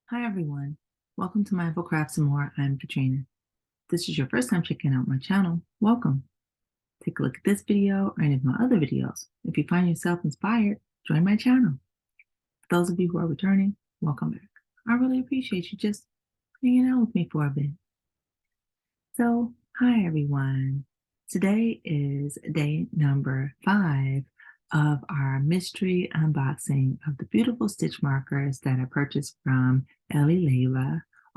Hi everyone, welcome to Mindful Crafts and More. I'm Katrina. If this is your first time checking out my channel, welcome. Take a look at this video or any of my other videos. If you find yourself inspired, join my channel. For those of you who are returning, welcome back. I really appreciate you just hanging out with me for a bit. So, hi everyone. Today is day number 5 of our mystery unboxing of the beautiful stitch markers that I purchased from Ellie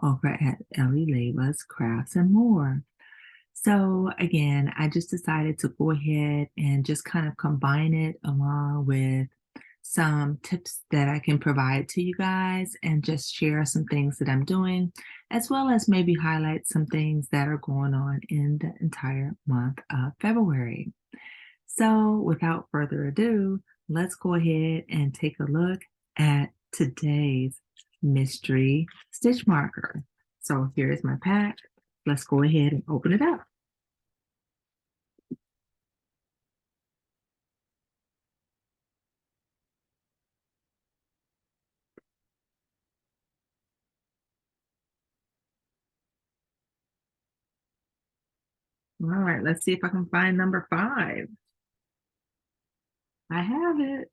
over at Ellie Crafts and More. So again, I just decided to go ahead and just kind of combine it along with some tips that I can provide to you guys and just share some things that I'm doing, as well as maybe highlight some things that are going on in the entire month of February. So without further ado, let's go ahead and take a look at today's mystery stitch marker. So here is my pack. Let's go ahead and open it up. All right, let's see if I can find number 5. I have it.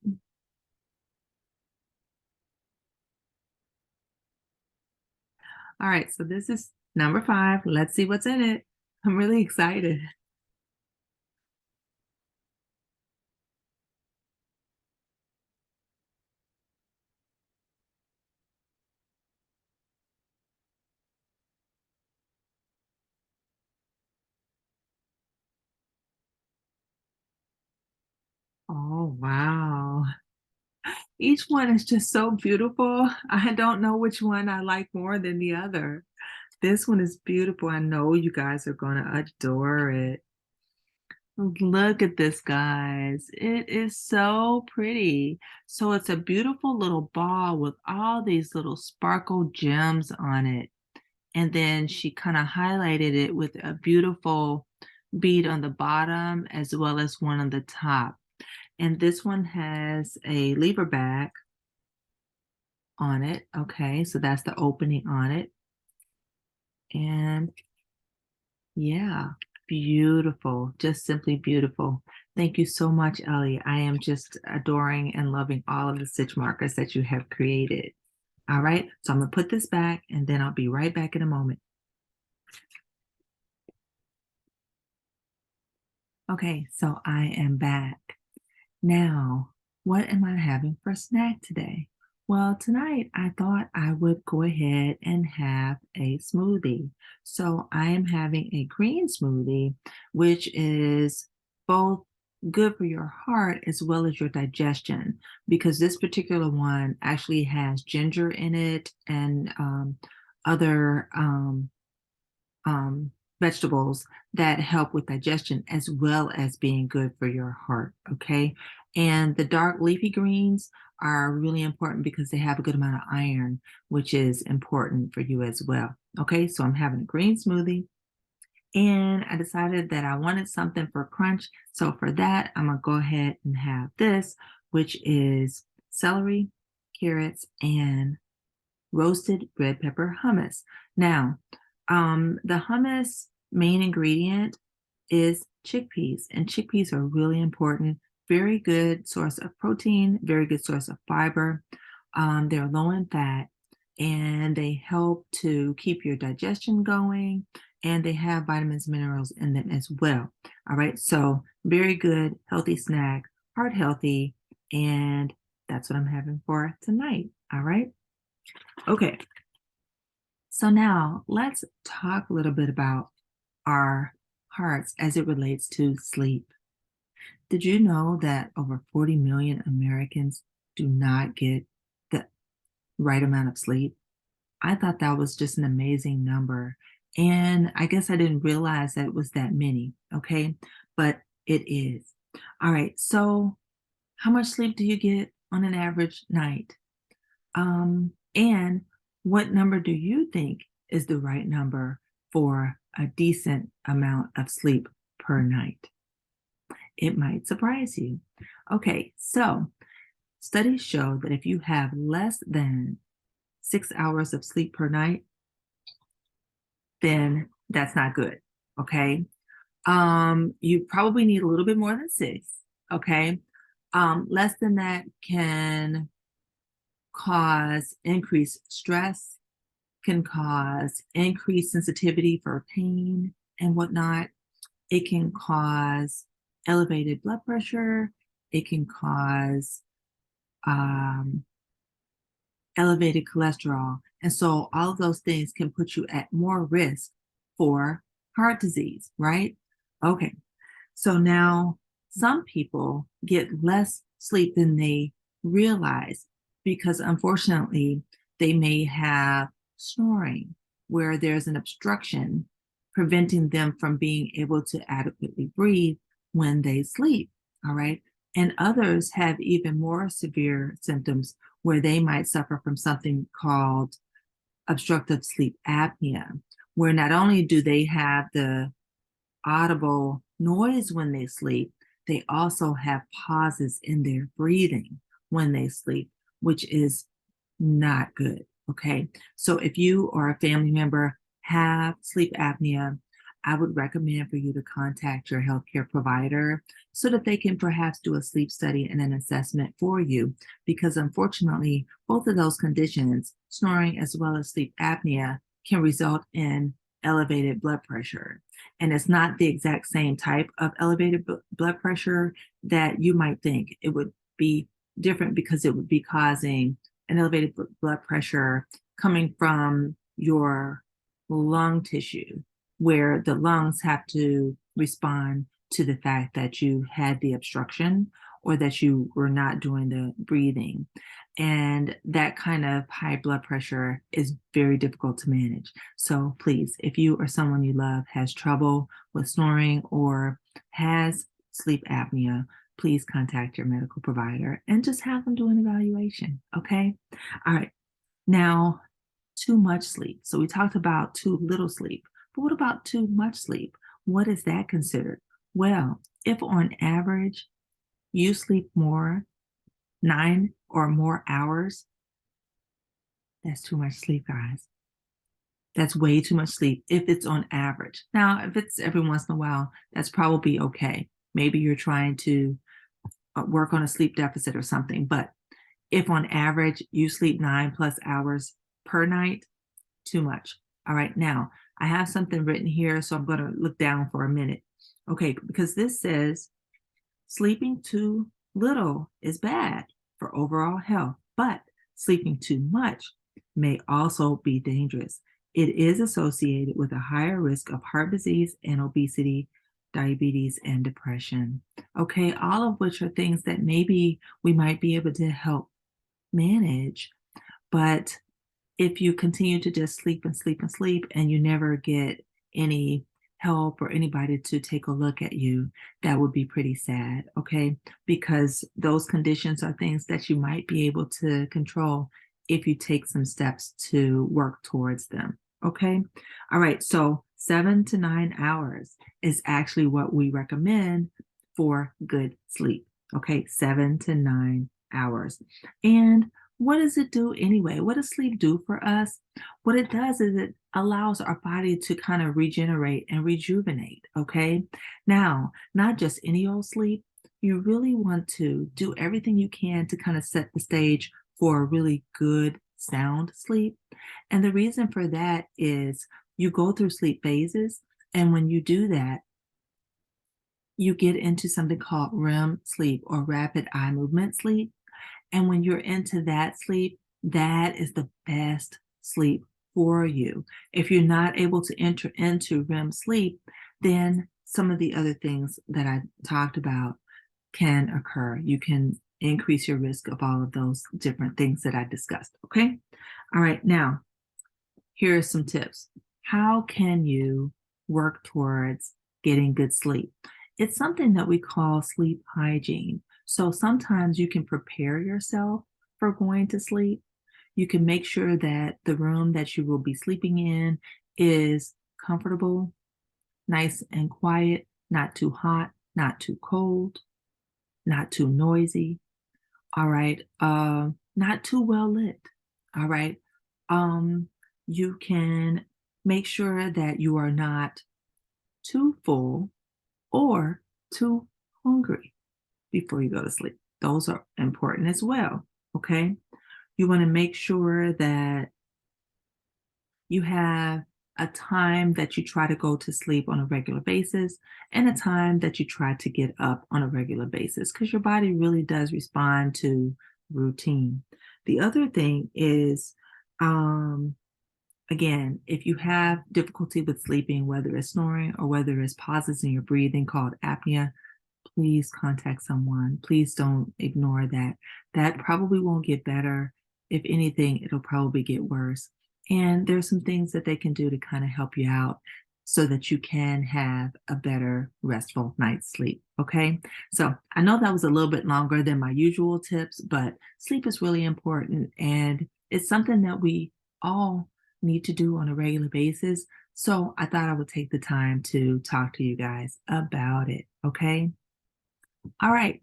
All right, so this is number 5. Let's see what's in it. I'm really excited. Oh, wow. Each one is just so beautiful. I don't know which one I like more than the other. This one is beautiful. I know you guys are going to adore it. Look at this, guys. It is so pretty. So it's a beautiful little ball with all these little sparkle gems on it. And then she kind of highlighted it with a beautiful bead on the bottom as well as one on the top. And this one has a lever back on it. Okay, so that's the opening on it. And yeah, beautiful, just simply beautiful. Thank you so much, Ellie. I am just adoring and loving all of the stitch markers that you have created. All right, so I'm gonna put this back and then I'll be right back in a moment. Okay, so I am back. Now, what am I having for snack today? Well, tonight I thought I would go ahead and have a smoothie. So I am having a green smoothie, which is both good for your heart as well as your digestion, because this particular one actually has ginger in it and other vegetables that help with digestion as well as being good for your heart. Okay. And the dark leafy greens are really important because they have a good amount of iron, which is important for you as well. Okay. So I'm having a green smoothie and I decided that I wanted something for crunch. So for that, I'm going to go ahead and have this, which is celery, carrots, and roasted red pepper hummus. Now, the hummus main ingredient is chickpeas, and chickpeas are really important. Very good source of protein, very good source of fiber. They're low in fat, and they help to keep your digestion going, and they have vitamins, minerals in them as well. All right, so very good, healthy snack, heart healthy, and that's what I'm having for tonight. All right. Okay, so now let's talk a little bit about our hearts as it relates to sleep. Did you know that over 40 million Americans do not get the right amount of sleep? I thought that was just an amazing number. And I guess I didn't realize that it was that many, okay? But it is. All right, so how much sleep do you get on an average night? And what number do you think is the right number for a decent amount of sleep per night? It might surprise you. Okay, so studies show that if you have less than 6 hours of sleep per night, then that's not good. Okay. You probably need a little bit more than 6. Okay. Less than that can cause increased stress, can cause increased sensitivity for pain and whatnot. It can cause elevated blood pressure. It can cause um, elevated cholesterol. And so all of those things can put you at more risk for heart disease, right? Okay. So now some people get less sleep than they realize because unfortunately they may have snoring where there's an obstruction preventing them from being able to adequately breathe when they sleep. All right. And others have even more severe symptoms where they might suffer from something called obstructive sleep apnea, where not only do they have the audible noise when they sleep, they also have pauses in their breathing when they sleep, which is not good. Okay. So if you or a family member have sleep apnea, I would recommend for you to contact your healthcare provider so that they can perhaps do a sleep study and an assessment for you. Because unfortunately, both of those conditions, snoring as well as sleep apnea, can result in elevated blood pressure. And it's not the exact same type of elevated blood pressure that you might think. It would be different because it would be causing an elevated blood pressure coming from your lung tissue, where the lungs have to respond to the fact that you had the obstruction or that you were not doing the breathing. And that kind of high blood pressure is very difficult to manage. So please, if you or someone you love has trouble with snoring or has sleep apnea, please contact your medical provider and just have them do an evaluation. Okay. All right. Now, too much sleep. So we talked about too little sleep, but what about too much sleep? What is that considered? Well, if on average you sleep more, 9 or more hours, that's too much sleep, guys. That's way too much sleep if it's on average. Now, if it's every once in a while, that's probably okay. Maybe you're trying to work on a sleep deficit or something. But if on average you sleep 9+ hours per night, too much. All right. Now, I have something written here, so I'm going to look down for a minute. Okay. Because this says sleeping too little is bad for overall health, but sleeping too much may also be dangerous. It is associated with a higher risk of heart disease and obesity, diabetes, and depression. Okay, all of which are things that maybe we might be able to help manage. But if you continue to just sleep and sleep and sleep and you never get any help or anybody to take a look at you, that would be pretty sad, okay? Because those conditions are things that you might be able to control if you take some steps to work towards them, okay? All right, so 7 to 9 hours is actually what we recommend for good sleep, okay? 7 to 9 hours. And what does it do anyway? What does sleep do for us? What it does is it allows our body to kind of regenerate and rejuvenate. Okay. Now, not just any old sleep. You really want to do everything you can to kind of set the stage for a really good, sound sleep. And the reason for that is you go through sleep phases. And when you do that, you get into something called REM sleep or rapid eye movement sleep. And when you're into that sleep, that is the best sleep for you. If you're not able to enter into REM sleep, then some of the other things that I talked about can occur. You can increase your risk of all of those different things that I discussed. Okay. All right. Now, here are some tips. How can you work towards getting good sleep? It's something that we call sleep hygiene. So sometimes you can prepare yourself for going to sleep. You can make sure that the room that you will be sleeping in is comfortable, nice and quiet, not too hot, not too cold, not too noisy. All right. Not too well lit. All right. You can make sure that you are not too full or too hungry before you go to sleep. Those are important as well. Okay. You want to make sure that you have a time that you try to go to sleep on a regular basis and a time that you try to get up on a regular basis because your body really does respond to routine. The other thing is, um, again, if you have difficulty with sleeping, whether it's snoring or whether it's pauses in your breathing called apnea, please contact someone. Please don't ignore that. That probably won't get better. If anything, it'll probably get worse. And there's some things that they can do to kind of help you out so that you can have a better restful night's sleep. Okay. So I know that was a little bit longer than my usual tips, but sleep is really important and it's something that we all need to do on a regular basis. So I thought I would take the time to talk to you guys about it. Okay. All right.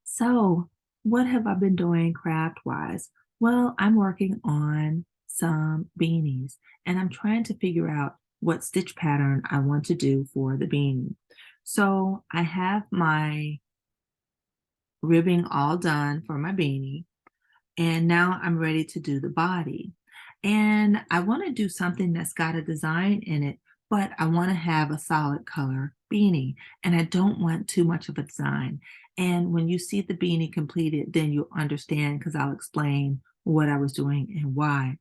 So, what have I been doing craft wise? Well, I'm working on some beanies and I'm trying to figure out what stitch pattern I want to do for the beanie. So, I have my ribbing all done for my beanie. And now I'm ready to do the body. And I want to do something that's got a design in it, but I want to have a solid color beanie. And I don't want too much of a design. And when you see the beanie completed, then you'll understand because I'll explain what I was doing and why.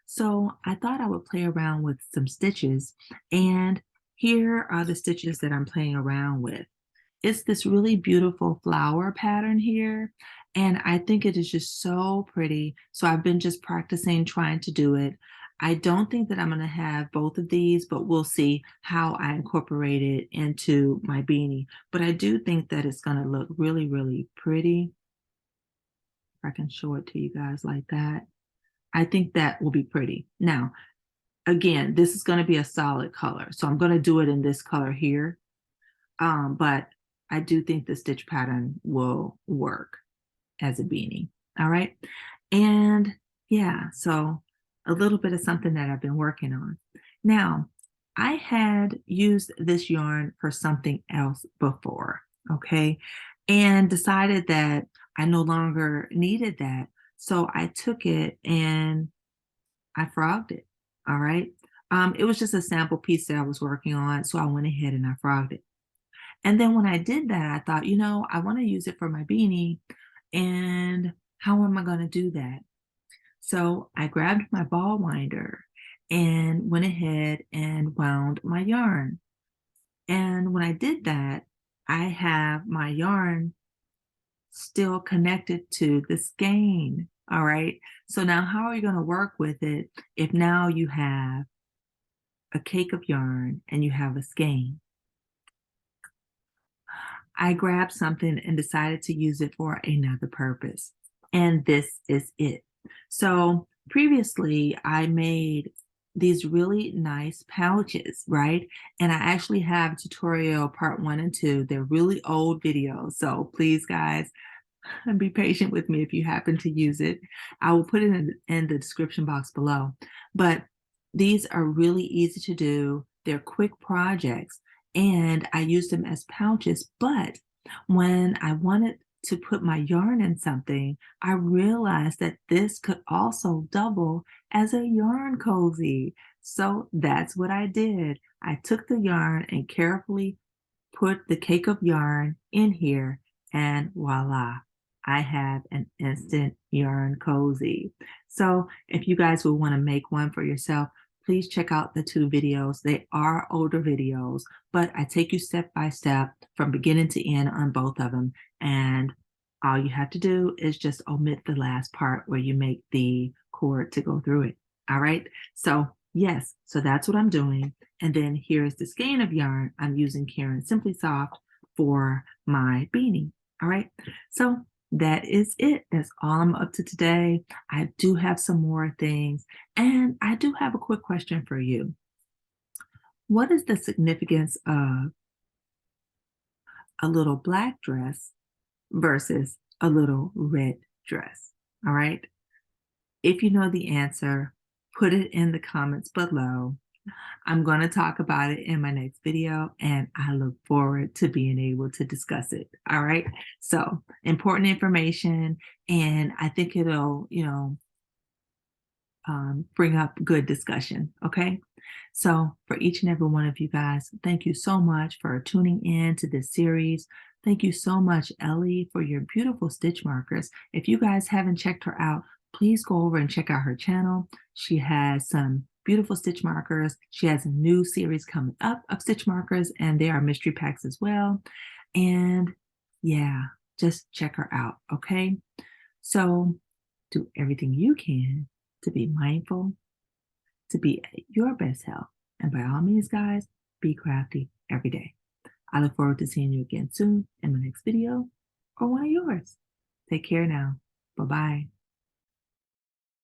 So I thought I would play around with some stitches. And here are the stitches that I'm playing around with. It's this really beautiful flower pattern here. And I think it is just so pretty. So I've been just practicing trying to do it. I don't think that I'm going to have both of these, but we'll see how I incorporate it into my beanie. But I do think that it's going to look really, really pretty. If I can show it to you guys like that. I think that will be pretty. Now, again, this is going to be a solid color. So I'm going to do it in this color here. But I do think the stitch pattern will work as a beanie. All right. And yeah, so a little bit of something that I've been working on. Now, I had used this yarn for something else before, okay, and decided that I no longer needed that. So I took it and I frogged it. All right. It was just a sample piece that I was working on. So I went ahead and I frogged it. And then when I did that, I thought, I want to use it for my beanie. And how am I going to do that? So I grabbed my ball winder and went ahead and wound my yarn. And when I did that, I have my yarn still connected to the skein. All right. So now how are you going to work with it if now you have a cake of yarn and you have a skein? I grabbed something and decided to use it for another purpose. And this is it. So previously I made these really nice pouches, right? And I actually have tutorial part 1 and 2. They're really old videos. So please guys, be patient with me if you happen to use it. I will put it in the description box below. But these are really easy to do. They're quick projects and I use them as pouches. But when I wanted to put my yarn in something, I realized that this could also double as a yarn cozy. So that's what I did. I took the yarn and carefully put the cake of yarn in here and voila, I have an instant yarn cozy. So if you guys will want to make one for yourself, please check out the 2 videos. They are older videos, but I take you step by step from beginning to end on both of them. And all you have to do is just omit the last part where you make the cord to go through it. All right. So yes, so that's what I'm doing. And then here's the skein of yarn. I'm using Karen Simply Soft for my beanie. All right. So that is it. That's all I'm up to today. I do have some more things. And I do have a quick question for you. What is the significance of a little black dress versus a little red dress? All right. If you know the answer, put it in the comments below. I'm going to talk about it in my next video, and I look forward to being able to discuss it. All right. So important information, and I think it'll, bring up good discussion. Okay. So for each and every one of you guys, thank you so much for tuning in to this series. Thank you so much, Ellie, for your beautiful stitch markers. If you guys haven't checked her out, please go over and check out her channel. She has some beautiful stitch markers. She has a new series coming up of stitch markers, and they are mystery packs as well. And yeah, just check her out. Okay. So do everything you can to be mindful, to be at your best health. And by all means, guys, be crafty every day. I look forward to seeing you again soon in my next video or one of yours. Take care now. Bye-bye.